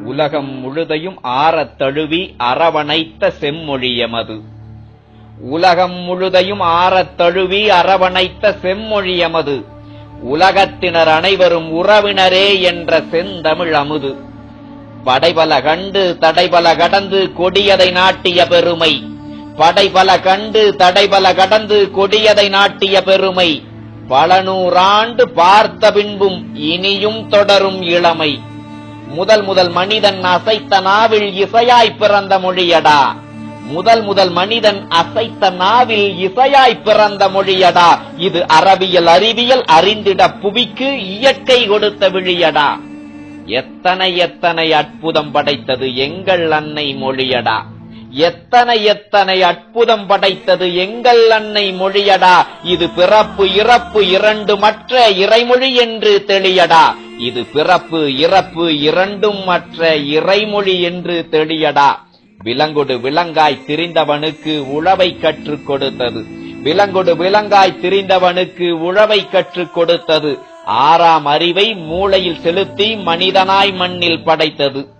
உலகம் முழுதையும் ஆறத் தழுவி அரவணைத்த செம்மொழியமது. உலகம் முழுதையும் ஆறத் தழுவி அரவணைத்த செம்மொழியமது. உலகத்தினர் அனைவரும் உறவினரே என்ற செந்தமிழ் அமுது. படைபல கண்டு தடைபல கடந்து கொடியதை நாட்டிய பெருமை. படைபல கண்டு தடைபல கடந்து கொடியதை நாட்டிய பெருமை. பல நூறாண்டு பார்த்த பின்பும் இனியும் தொடரும் இளமை. முதல் மனிதன் அசைத்த நாவில் இசையாய் பிறந்த மொழியடா. முதல் மனிதன் அசைத்த நாவில் இசையாய் பிறந்த மொழியடா. இது அறிவியல் அறிந்திட புவிக்கு இயற்கை கொடுத்த விழியடா. எத்தனை அற்புதம் படைத்தது எங்கள் அன்னை மொழியடா. எத்தனை அற்புதம் படைத்தது எங்கள் அன்னை மொழியடா. இது பிறப்பு இறப்பு இரண்டு மற்ற இறைமொழி என்று தெளியடா. இது பிறப்பு இறப்பு இரண்டும் மற்ற இறைமொழி என்று தெளியடா. விலங்கொடு விலங்காய் திரிந்தவனுக்கு உழவை கற்றுக் கொடுத்தது. விலங்கொடு விலங்காய் திரிந்தவனுக்கு உழவை கற்றுக் கொடுத்தது. ஆறாம் அறிவை மூளையில் செலுத்தி மனிதனாய் மண்ணில் படைத்தது.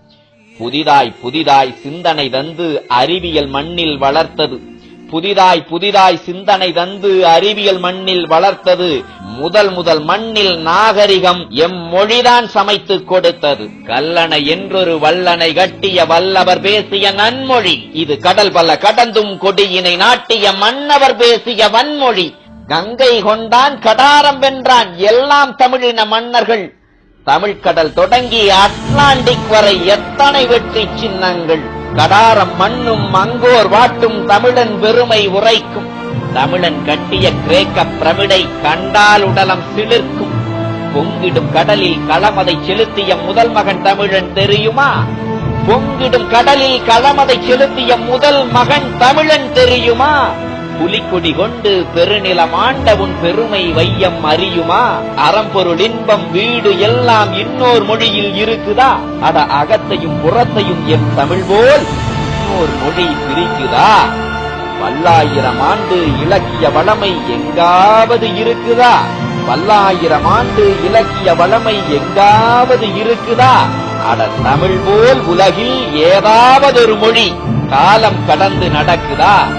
புதிதாய் சிந்தனை தந்து அறிவியல் மண்ணில் வளர்த்தது. புதிதாய் சிந்தனை தந்து அறிவியல் மண்ணில் வளர்த்தது. முதல் மண்ணில் நாகரிகம் எம் மொழிதான் சமைத்துக் கொடுத்தது. கல்லணை என்றொரு வல்லனை கட்டிய வல்லவர் பேசிய நன்மொழி. இது கடல் பல கடந்தும் கொடியினை நாட்டிய மன்னவர் பேசிய வன்மொழி. கங்கை கொண்டான் கடாரம் வென்றான் எல்லாம் தமிழின மன்னர்கள். தமிழ்கடல் தொடங்கி அட்லாண்டிக் வரை எத்தனை வெற்றி சின்னங்கள். கடாரம் மண்ணும் மங்கோர் வாட்டும் தமிழன் பெருமை உரைக்கும். தமிழன் கட்டிய கிரேக்க பிரமிடை கண்டால் உடலம் சிலிர்க்கும். பொங்கிடும் கடலில் களமதை செலுத்திய முதல் மகன் தமிழன் தெரியுமா? பொங்கிடும் கடலில் களமதை செலுத்திய முதல் மகன் தமிழன் தெரியுமா? புலிக்கொடி கொண்டு பெருநிலம் ஆண்ட உன் பெருமை வையம் அறியுமா? அறம்பொருள் இன்பம் வீடு எல்லாம் இன்னொரு மொழியில் இருக்குதா? அட அகத்தையும் புறத்தையும் என் தமிழ் போல் இன்னொரு மொழி பிரிக்குதா? பல்லாயிரம் ஆண்டு இலக்கிய வளமை எங்காவது இருக்குதா? பல்லாயிரம் ஆண்டு இலக்கிய வளமை எங்காவது இருக்குதா? அட தமிழ் போல் உலகில் ஏதாவது ஒரு மொழி காலம் கடந்து நடக்குதா?